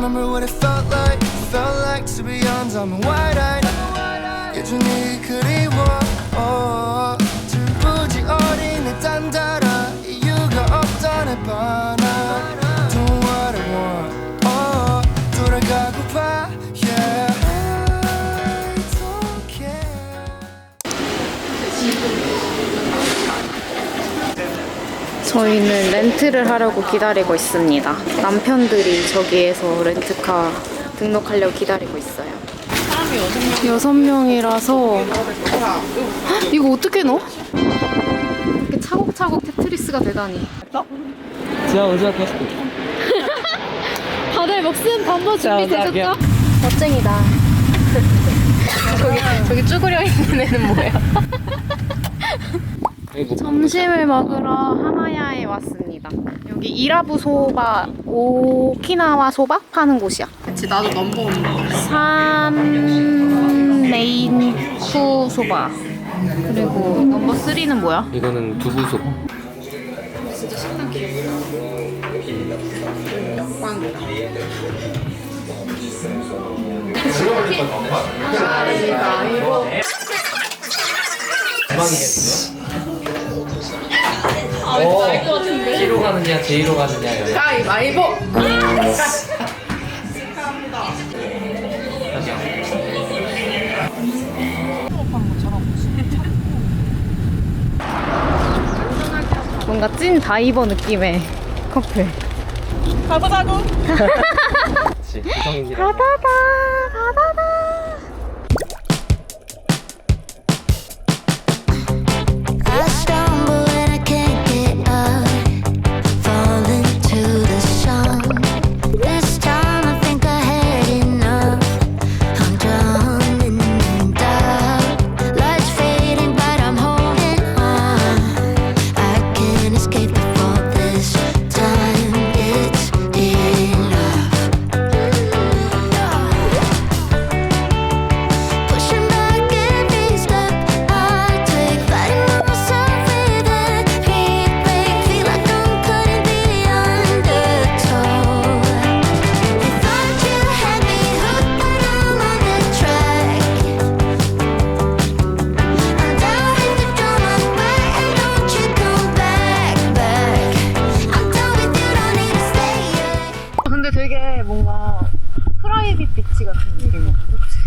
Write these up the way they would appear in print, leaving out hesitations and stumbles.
remember what it felt like to be 혼자만 wide-eyed 여전히 그리워 줄부지 어린 내 딴따라 이유가 없던 내 바나 Don't what I want 돌아가고파 yeah I don't care 저희는 렌트를 하려고 기다리고 있습니다. 남편들이 저기에서 렌트카 등록하려고 기다리고 있어요. 사람이 6명이라서 이거 어떻게 넣어? 이렇게 차곡차곡 테트리스가 되다니. 제가 먼저 할게. 다들 목숨 건보 준비되셨죠? 멋쟁이다. 저기 쭈그려 있는 애는 뭐야? 점심을 먹으러 하마야에 왔습니다. 여기 이라부 소바, 오키나와 소바 파는 곳이야. 그치, 나도 넘버원. 3 메인 쿠 소바. 그리고 넘버 3는 뭐야? 이거는 두부소. 진짜 식당 귀엽다. 빵이다. 가위바위보. 알것 같은데? C로 가느냐 J로 가느냐. 가위바위보. 뭔가 찐 다이버 느낌의 커플. 가보자고. 그치. 이성인이랑. 바다다, 바다다. I stumble and I can't get up, fall into the sun. This time I think I had enough. I'm drowning in doubt. Lights fading, but I'm holding on. I can't escape the fall this time. It's enough. Pushing back every step I take, fighting myself with every break. Feel like I'm cutting the undertow. You thought you had me hooked, but I'm on the track. I'm down in the drama, why and don't you come back, back? I'm done with you, don't need to stay here. 근데 되게 뭔가 프라이빗 비치 같은 느낌이야. 그치?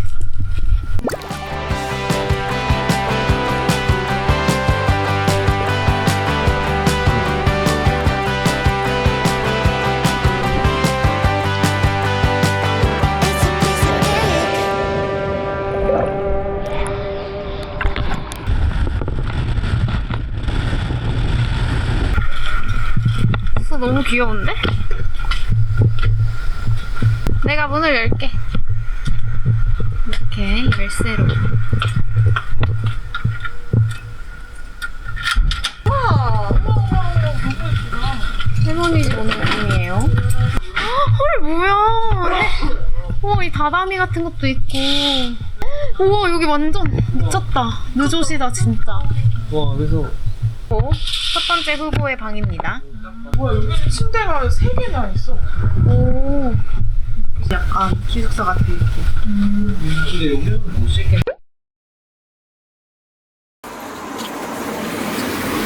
It's a piece of cake. 너무 귀여운데? 내가 문을 열게. 이렇게 열쇠로. 할머니 집 오는 느낌이에요. 헐 뭐야? 우와 이 다다미 같은 것도 있고. 우와 여기 완전 미쳤다. 느조시다 진짜. 와 그래서 첫 번째 후보의 방입니다. 뭐야, 여기는 침대가 3개나 있어. 오. 약간 기숙사 같은 느낌. 근데 여기는 못 쉴게.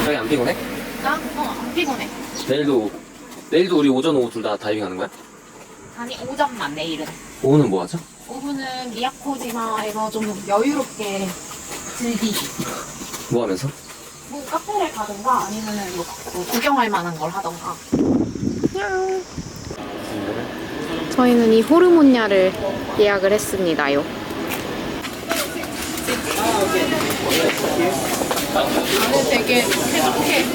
자기 안 피곤해? 나? 안 피곤해. 내일도 우리 오전 오후 둘 다 다이빙 하는 거야? 아니 오전만 내일은. 오후는 뭐 하죠? 오후는 미야코지마에서 좀 여유롭게 즐기기. 뭐 하면서? 뭐 카페를 가든가 아니면은 뭐 구경할 만한 걸 하던가. 저희는 이 호르몬야를 예약을 했습니다요. 안에 되게 쾌적해.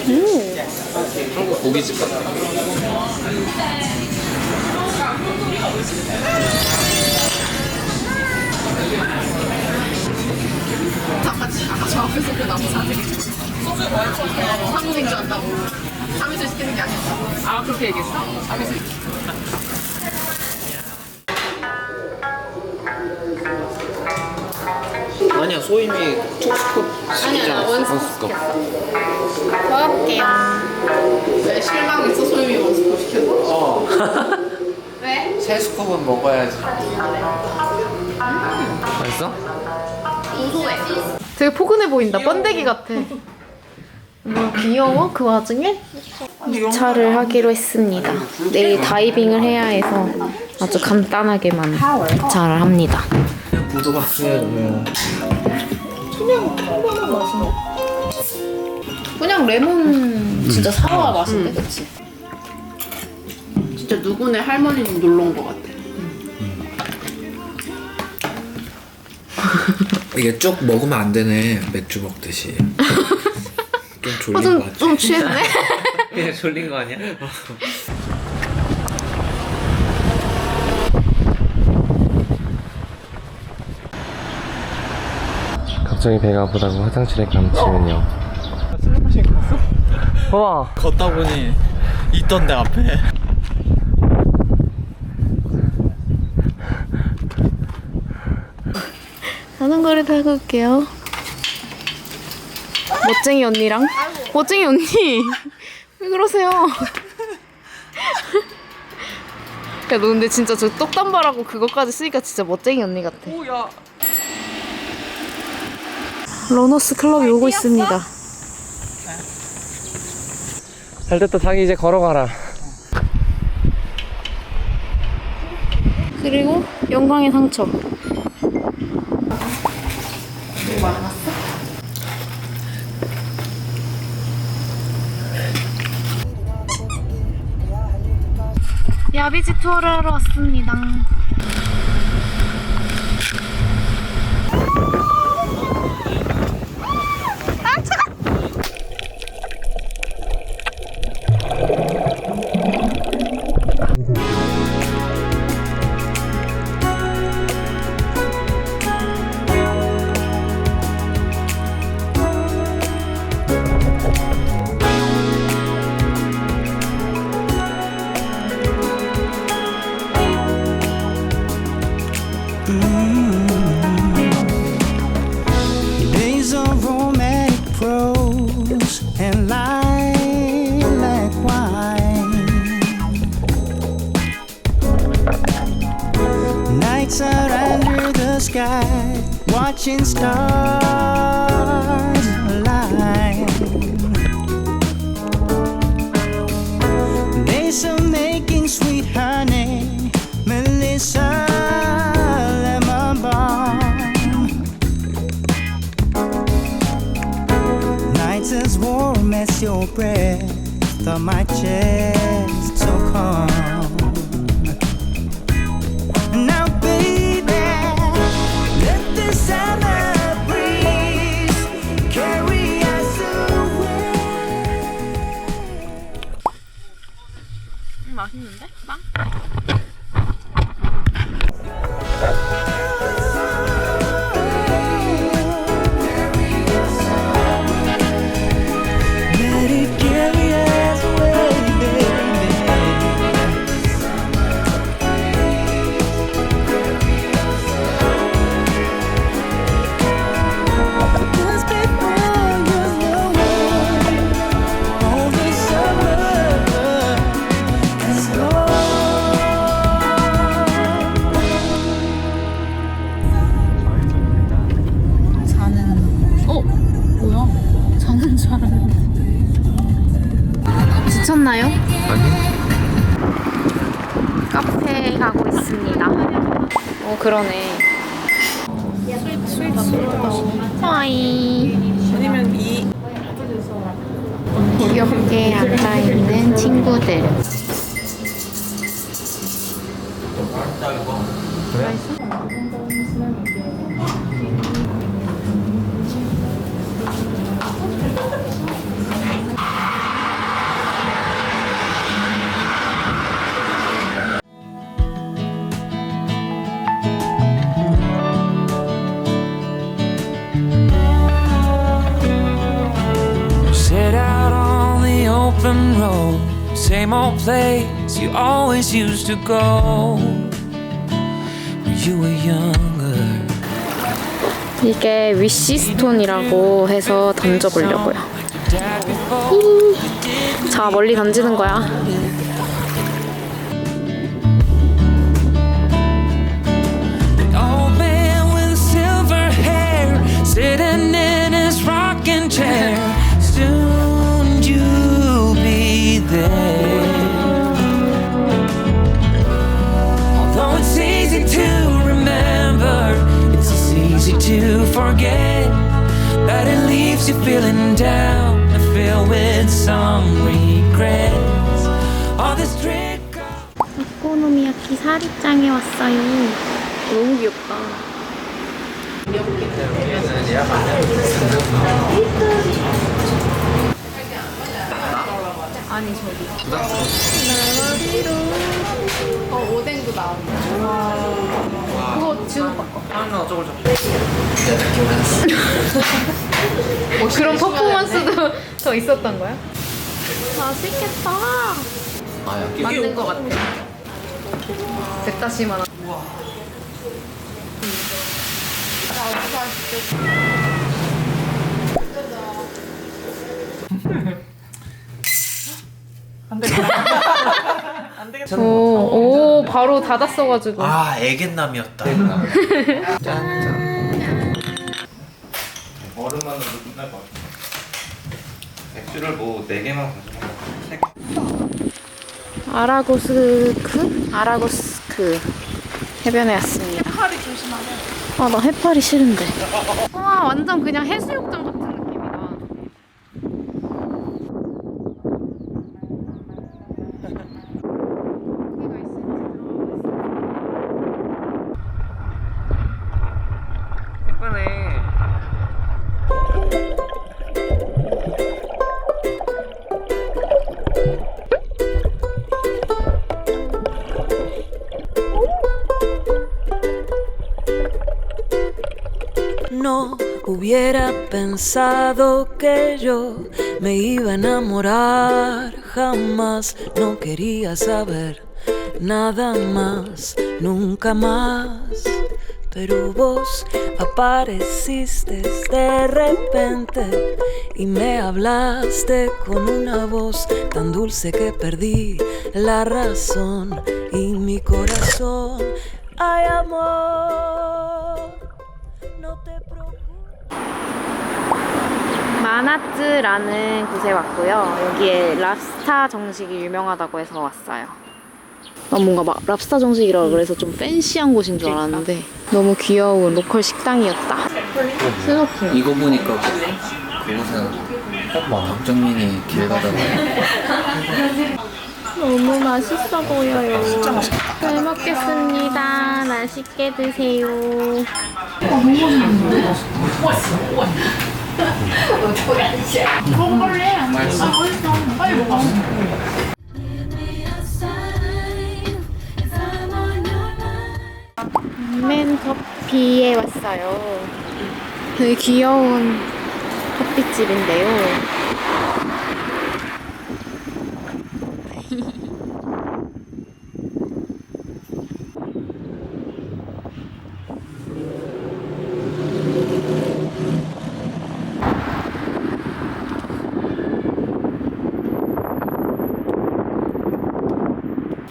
한국 고깃집 같아. 아까 저 앞에서 그 남자들이 소주 한국인 줄 안다고 참이슬 시키는 게 아니었다고. 아, 그렇게 얘기했어? 참이슬. 아니야 소임이 투스컵 아니야 나 원스컵 먹어볼게요. 왜 실망했어? 소임이 원스컵 시켰어? 왜? 세 스쿱은 먹어야지. 맛있어? 되게 포근해 보인다. 번데기 같아. 뭐 귀여워? 그 와중에? 2차를 하기로 했습니다. 내일 다이빙을 해야 해서 아주 간단하게만 2차를 합니다. 그냥 레몬 진짜 사과 맛인데, 그치? 진짜 누구네 할머니 집 놀러 온 것 같아. 이게 쭉 먹으면 안 되네. 맥주 먹듯이. 좀 졸린 거 같아. 좀 취했네? 그냥 졸린 거 아니야? 갑자기 배가 아프다고 화장실에 감치면요. 와. 걷다 보니 있던데 앞에. 자전거를 타고 올게요. 멋쟁이 언니랑. 멋쟁이 언니! 왜 그러세요? 야, 너 근데 진짜 저 떡단발하고 그거까지 쓰니까 진짜 멋쟁이 언니 같아. 오야. 러너스 클럽이 오고 있습니다. 잘 됐다. 자기 이제 걸어가라. 그리고 영광의 상처. 야비지 투어를 하러 왔습니다. Days of romantic prose and lilac wine. Nights out under the sky, watching stars align. Days of making sweet honey, Melissa. As warm as your breath on my chest, so calm. Now, baby, let the summer breeze carry us away. 맛있는데? 빵? Let it carry us away, baby. 'Cause before you know it, all the summer is gone. 자는 줄 알았는데. 지쳤나요? 아니. 카페에 가고 있습니다. 그러네. 하이. 아니면 이 귀엽게 앉아있는 친구들. Set out on the open road, same old place you always used to go when you were younger. 이게 위시스톤이라고 해서 던져보려고요. 자, 멀리 던지는 거야. forget that it leaves you feeling down and filled with some regrets. All this drink. 오코노미야키 사리짱에 왔어요. 너무 귀엽다. 아니 저기 나머리로 오뎅도 나온다. 그거 지금 바꿔. 그런 퍼포먼스도 더 있었던 거야? 맛있겠다. 맞는 거 같아. 140만 원. 오, 바로 닫았어가지고. 아, 애견남이었다. 얼음만으로 끝날 것 같아. 맥주를 뭐 4개만 가져가면 3개. 아라고스크 해변에 왔습니다. 해파리 조심하래. 아, 나 해파리 싫은데. 와, 완전 그냥 해수욕장 같은 느낌이다. 여기가 있을지 예쁘네. No hubiera pensado que yo me iba a enamorar, jamás no quería saber nada más, nunca más. Pero vos apareciste de repente y me hablaste con una voz tan dulce que perdí la razón y mi corazón. Ay, amor, no te preocupes. 마나츠라는 곳에 왔고요. 여기에 랍스타 정식이 유명하다고 해서 왔어요. 난 뭔가 막 랍스타 정식이라 그래서 좀 팬시한 곳인 줄 알았는데 너무 귀여운 로컬 식당이었다. 스노킹. 이거 보니까 그곳은 박정민이 길 가다가 너무 맛있어 보여요. 진짜 맛있겠다. 잘 먹겠습니다. 맛있게 드세요. 맨 커피에 왔어요. 되게 귀여운 커피집인데요.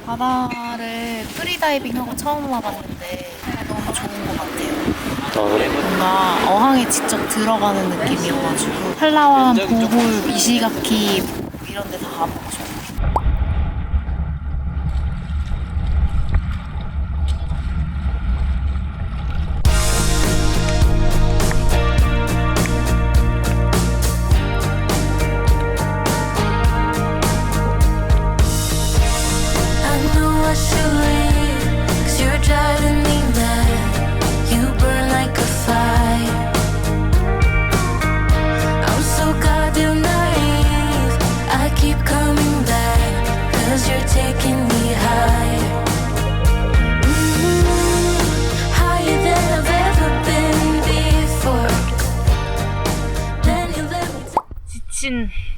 바다를 프리다이빙하고 처음 와봤는데 너무 좋은 것 같아요. 그래? 뭔가 어항에 직접 들어가는 느낌이어가지고 팔라완, 보홀, 이시가키 이런 데 다 가보고 싶어요.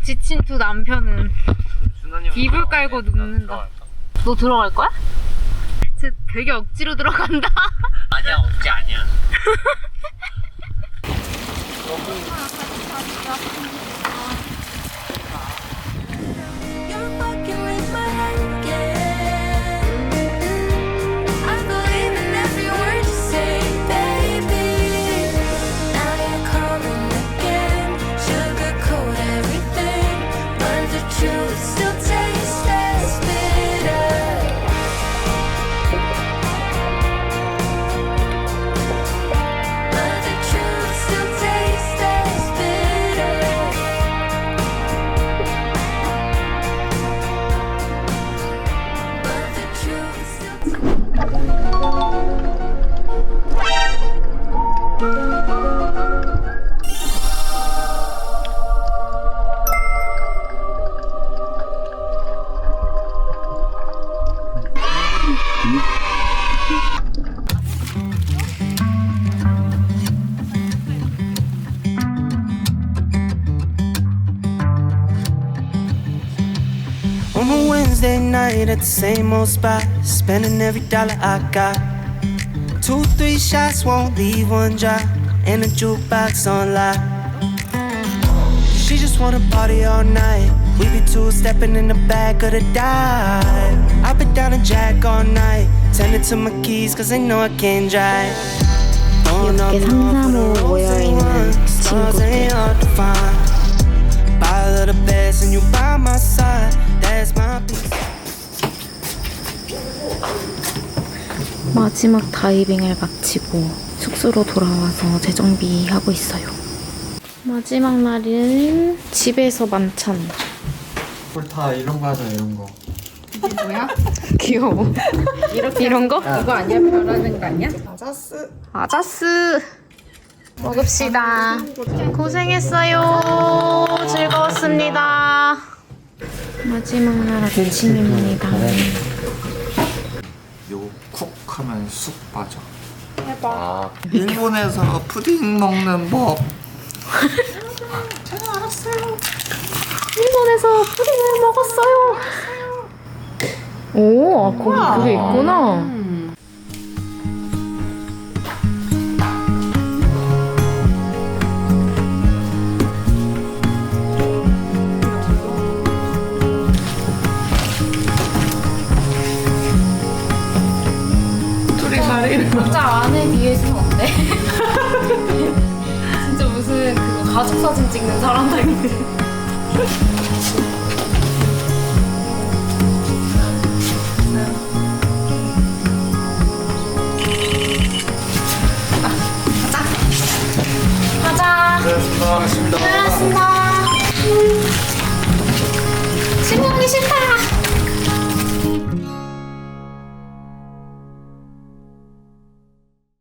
지친 두 남편은 이불 깔고 눕는다. 너 들어갈 거야? 쟤 되게 억지로 들어간다. 아니야, 억지 아니야. You're fucking with my head again. I believe in every word you say, baby. Now you're calling again. Sugarcoat everything, but the truth still tastes as bitter. But the truth it at the same old spot, spending every dollar I got. 2, 3 shots won't leave one drop, and the jukebox on lock. She just wanna party all night. We be two-stepping in the back of the dive. I've been down and Jack all night, tending to my keys cause they know I can't drive. 이렇게 3, 4호 모여있는 친구들. Buy the best and you by my side. That's my piece. 마지막 다이빙을 마치고 숙소로 돌아와서 재정비하고 있어요. 마지막 날은 집에서 만찬. 우리 다 이런 거 하자, 이런 거. 귀여워. 이런 거? 이거 아니야? 별하는 거 아니야? 아자스. 먹읍시다. 고생했어요. 즐거웠습니다. 마지막 날 아침입니다. 요거 쿡 하면 쑥 빠져. 아, 일본에서 푸딩 먹는 법. 일본에서 푸딩을 먹었어요. 오, 거기 그게 있구나. 진짜 안에 비해서는 어때? 진짜 무슨 그거 가족 사진 찍는 사람들인데. 가자. 고맙습니다. 고맙습니다. 친구 오기 싫다.